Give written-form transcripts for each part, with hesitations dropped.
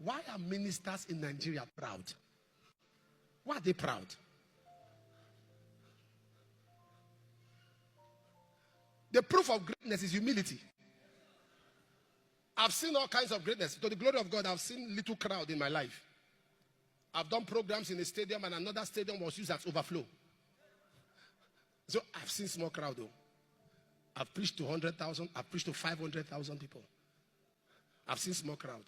Why are ministers in Nigeria proud? Why are they proud? The proof of greatness is humility. I've seen all kinds of greatness. To the glory of God, I've seen little crowd in my life. I've done programs in a stadium and another stadium was used as overflow. So I've seen small crowd though. I've preached to 100,000. I've preached to 500,000 people. I've seen small crowd.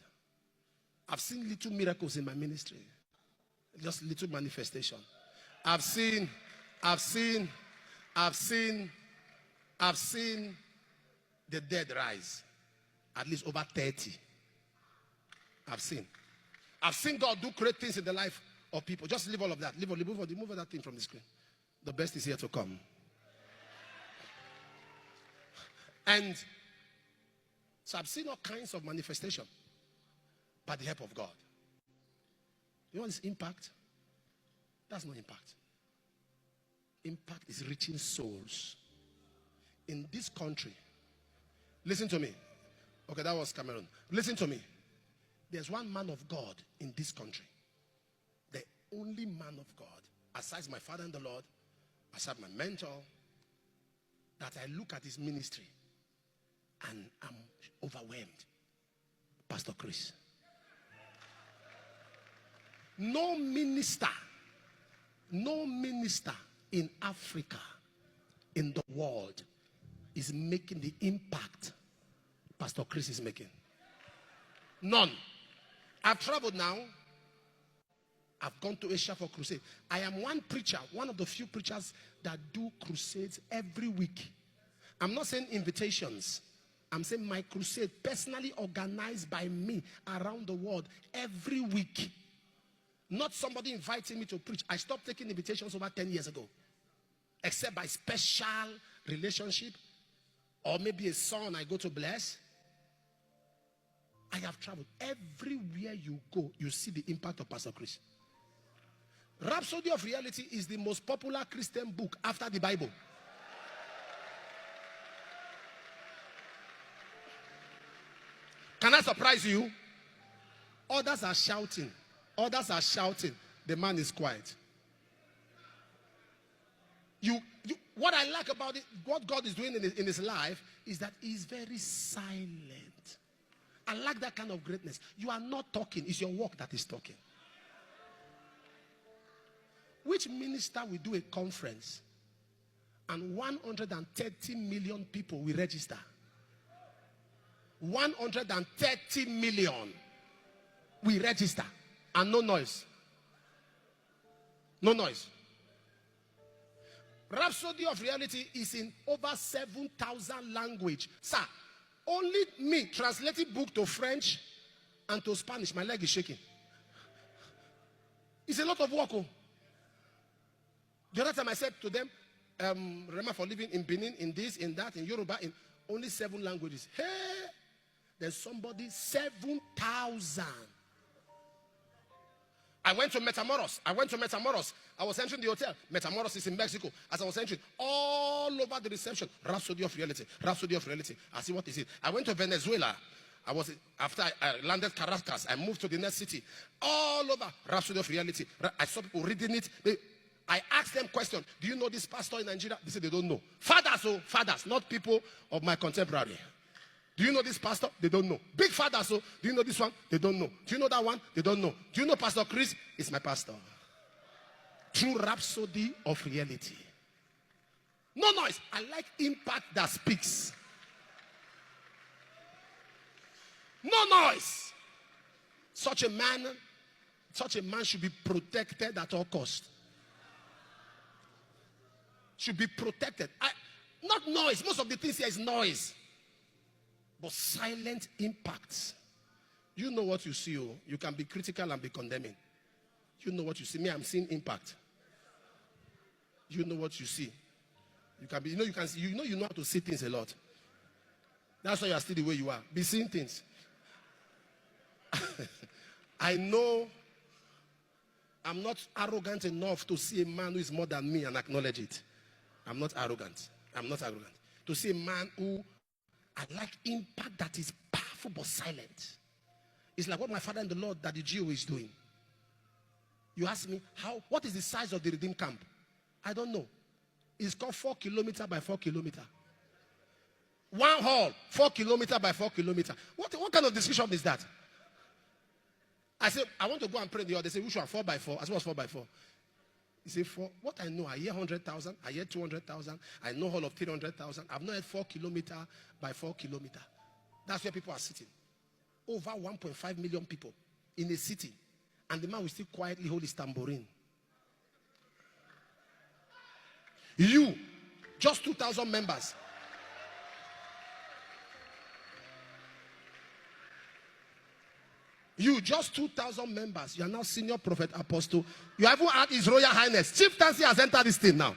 I've seen little miracles in my ministry. Just little manifestation. I've seen the dead rise. At least over 30. I've seen God do great things in the life of people. Just leave all of that. Remove that thing from the screen. The best is here to come. And so I've seen all kinds of manifestation by the help of God. You know what is impact? That's not impact. Impact is reaching souls. In this country, listen to me. Okay, that was Cameroon. Listen to me. There's one man of God in this country. The only man of God, aside my father in the Lord, aside my mentor, that I look at his ministry and I'm overwhelmed. Pastor Chris. No minister in Africa, in the world, is making the impact Pastor Chris is making. None. I've traveled now. I've gone to Asia for crusade. I am one preacher, one of the few preachers that do crusades every week. I'm not saying invitations. I'm saying my crusade personally organized by me around the world every week. Not somebody inviting me to preach. I stopped taking invitations over 10 years ago. Except by special relationship or maybe a son I go to bless. I have traveled. Everywhere you go, you see the impact of Pastor Chris. Rhapsody of Reality is the most popular Christian book after the Bible. Can I surprise you? Others are shouting. The man is quiet. What I like about it, what God is doing in his life, is that he's very silent. I like that kind of greatness. You are not talking. It's your work that is talking. Which minister will do a conference and 130 million people will register? 130 million will register and no noise. No noise. Rhapsody of Reality is in over 7,000 languages. Sir, only me translating book to French and to Spanish. My leg is shaking. It's a lot of work. Oh. The other time I said to them, remember for living in Benin, in this, in that, in Yoruba, in only 7 languages. Hey, there's somebody 7,000. I went to Metamoros. I was entering the hotel. Metamoros is in Mexico. As I was entering, all over the reception, Rhapsody of Reality. I see, what is it? I went to Venezuela. After I landed Caracas, I moved to the next city. All over, Rhapsody of Reality. I saw people reading it. I asked them questions. Do you know this pastor in Nigeria? They said they don't know. Fathers, not people of my contemporary. Do you know this pastor? They don't know. Big father, so do you know this one? They don't know. Do you know that one? They don't know. Do you know Pastor Chris? It's my pastor. True Rhapsody of Reality. No noise. I like impact that speaks. No noise. Such a man should be protected at all costs. Should be protected. Not noise. Most of the things here is noise. But silent impacts. You know what you see. Oh. You can be critical and be condemning. You know what you see. Me, I'm seeing impact. You know what you see. You can be. You know how to see things a lot. That's why you are still the way you are. Be seeing things. I know I'm not arrogant enough to see a man who is more than me and acknowledge it. I'm not arrogant. To see a man who I like impact that is powerful but silent. It's like what my father in the Lord, Daddy Gio, is doing. You ask me, what is the size of the Redeemed camp? I don't know. It's called 4 kilometers by 4 kilometers. One hall, 4 kilometers by 4 kilometers. What kind of discussion is that? I said, I want to go and pray in the hall. They say, which one? 4 by 4. I said, what's 4 by 4? He said, what I know, I hear 100,000, I hear 200,000, I know hall of 300,000. I've not heard 4 kilometers by 4 kilometers. That's where people are sitting. Over 1.5 million people in a city. And the man will still quietly hold his tambourine. You, just 2,000 members. You, just 2,000 members. You are now senior prophet apostle. You haven't had His Royal Highness. Chief Tansy has entered this thing now.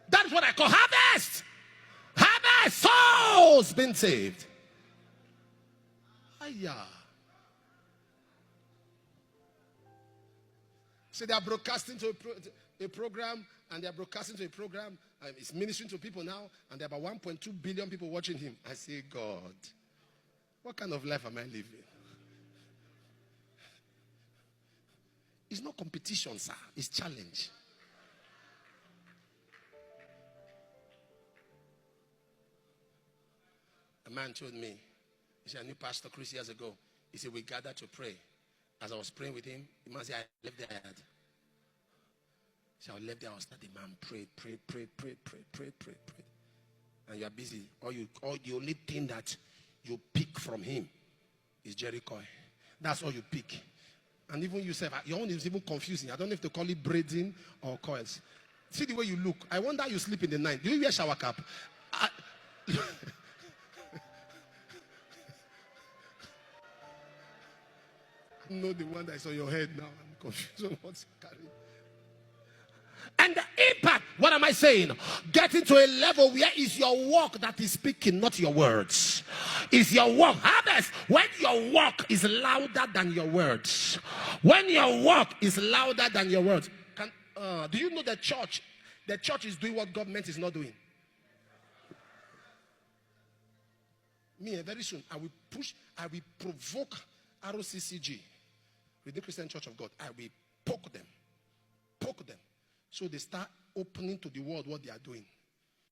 That's what I call harvest. Harvest. Souls being saved. So they are broadcasting to a program, and they are broadcasting to a program, and it's ministering to people now, and there are about 1.2 billion people watching him. I say, God, what kind of life am I living? It's not competition, sir. It's challenge. A man told me, he said, I knew Pastor Chris years ago. He said, we gathered to pray. As I was praying with him, the man said, I left there. So I left there, I was the man prayed. And you are busy. The only thing that you pick from him is Jericho. That's all you pick. And even yourself, your own is even confusing. I don't know if they call it braiding or coils. See the way you look. I wonder you sleep in the night. Do you wear shower cap? Know the one that's on your head now. I'm confused on what's carrying. And the impact, what am I saying? Getting to a level where it's your work that is speaking, not your words. It's your work. Harvest. When your work is louder than your words. When your work is louder than your words. Do you know the church is doing what government is not doing? Me, very soon, I will provoke ROCCG, Redeemed Christian Church of God. I will poke them. So they start opening to the world what they are doing.